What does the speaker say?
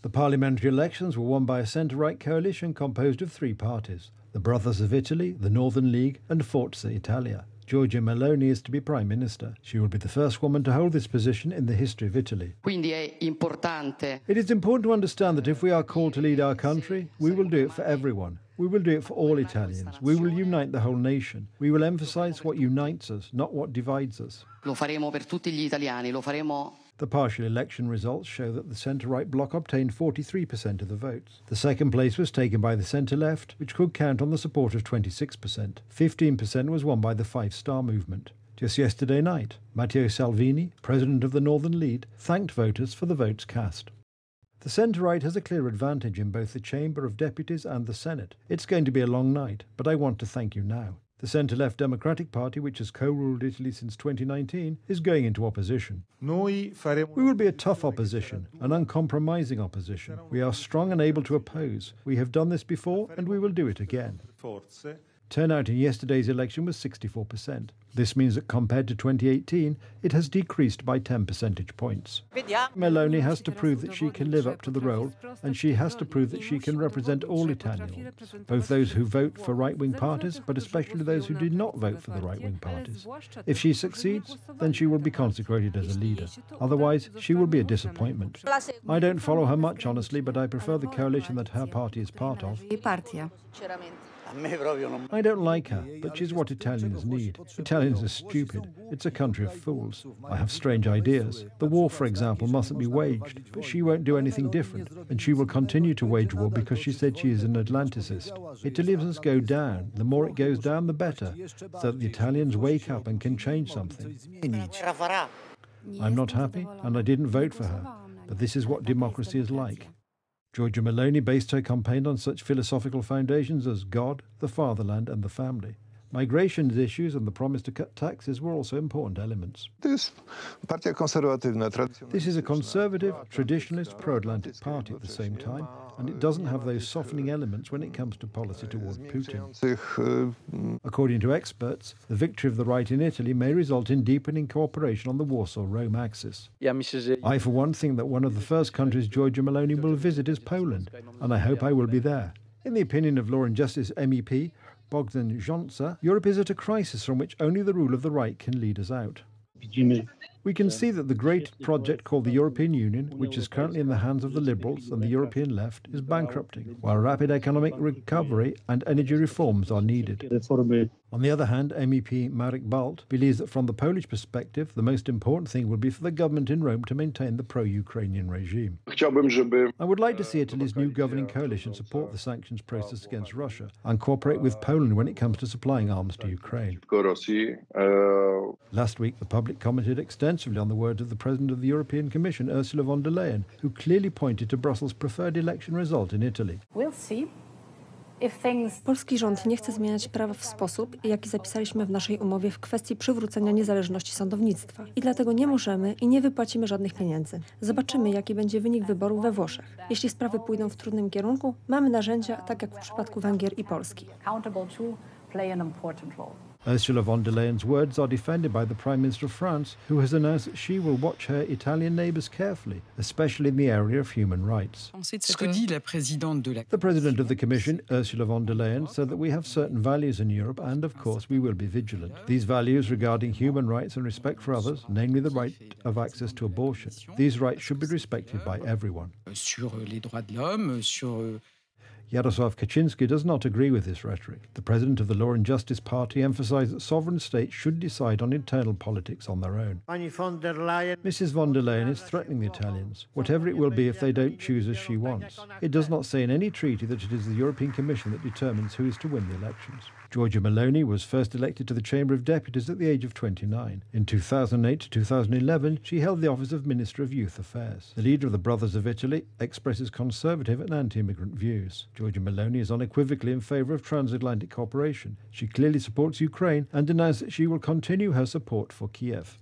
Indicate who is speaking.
Speaker 1: The parliamentary elections were won by a centre-right coalition composed of three parties: the Brothers of Italy, the Northern League and Forza Italia. Giorgia Meloni is to be Prime Minister. She will be the first woman to hold this position in the history of Italy.
Speaker 2: Quindi è importante.
Speaker 1: It is important to understand that if we are called to lead our country, we will do it for everyone. We will do it for all Italians. We will unite the whole nation. We will emphasise what unites us, not what divides us.
Speaker 2: Lo faremo per tutti gli italiani, lo faremo.
Speaker 1: The partial election results show that the centre-right bloc obtained 43% of the votes. The second place was taken by the centre-left, which could count on the support of 26%. 15% was won by the Five Star Movement. Just yesterday night, Matteo Salvini, president of the Northern League, thanked voters for the votes cast. The centre-right has a clear advantage in both the Chamber of Deputies and the Senate. It's going to be a long night, but I want to thank you now. The centre-left Democratic Party, which has co-ruled Italy since 2019, is going into opposition. We will be a tough opposition, an uncompromising opposition. We are strong and able to oppose. We have done this before, and we will do it again. Turnout in yesterday's election was 64%. This means that compared to 2018, it has decreased by 10 percentage points. Meloni has to prove that she can live up to the role, and she has to prove that she can represent all Italians, both those who vote for right-wing parties, but especially those who did not vote for the right-wing parties. If she succeeds, then she will be consecrated as a leader. Otherwise, she will be a disappointment. I don't follow her much, honestly, but I prefer the coalition that her party is part of. I don't like her, but she's what Italians need. Italians are stupid. It's a country of fools. I have strange ideas. The war, for example, mustn't be waged, but she won't do anything different, and she will continue to wage war because she said she is an Atlanticist. Italy must go down. The more it goes down, the better, so that the Italians wake up and can change something. I'm not happy, and I didn't vote for her, but this is what democracy is like. Giorgia Meloni based her campaign on such philosophical foundations as God, the fatherland and the family. Migration issues and the promise to cut taxes were also important elements. This is a conservative, traditionalist, pro-Atlantic party at the same time, and it doesn't have those softening elements when it comes to policy toward Putin. According to experts, the victory of the right in Italy may result in deepening cooperation on the Warsaw-Rome axis. I, for one, think that one of the first countries Giorgia Meloni will visit is Poland, and I hope I will be there. In the opinion of Law and Justice MEP Bogdan Johnsa, Europe is at a crisis from which only the rule of the right can lead us out. We can see that the great project called the European Union, which is currently in the hands of the Liberals and the European left, is bankrupting, while rapid economic recovery and energy reforms are needed. On the other hand, MEP Marek Balt believes that from the Polish perspective, the most important thing will be for the government in Rome to maintain the pro-Ukrainian regime. I would like to see Italy's new governing coalition support the sanctions process against Russia and cooperate with Poland when it comes to supplying arms to Ukraine. Last week, the public commented extensively on the words of the President of the European Commission, Ursula von der Leyen, who clearly pointed to Brussels' preferred election result in Italy.
Speaker 3: We'll see. Polski rząd nie chce zmieniać prawa w sposób, jaki zapisaliśmy w naszej umowie w kwestii przywrócenia niezależności sądownictwa. I dlatego nie możemy i nie wypłacimy żadnych pieniędzy. Zobaczymy, jaki będzie wynik wyborów we Włoszech. Jeśli sprawy pójdą w trudnym kierunku, mamy narzędzia, tak jak w przypadku Węgier i Polski.
Speaker 1: Ursula von der Leyen's words are defended by the Prime Minister of France, who has announced that she will watch her Italian neighbours carefully, especially in the area of human rights. The President of the Commission, Ursula von der Leyen, said that we have certain values in Europe and, of course, we will be vigilant. These values regarding human rights and respect for others, namely the right of access to abortion, these rights should be respected by everyone. Jarosław Kaczynski does not agree with this rhetoric. The president of the Law and Justice Party emphasised that sovereign states should decide on internal politics on their own. Mrs von der Leyen is threatening the Italians, whatever it will be if they don't choose as she wants. It does not say in any treaty that it is the European Commission that determines who is to win the elections. Giorgia Meloni was first elected to the Chamber of Deputies at the age of 29. In 2008 to 2011, she held the office of Minister of Youth Affairs. The leader of the Brothers of Italy expresses conservative and anti-immigrant views. Giorgia Meloni is unequivocally in favour of transatlantic cooperation. She clearly supports Ukraine and announced that she will continue her support for Kiev.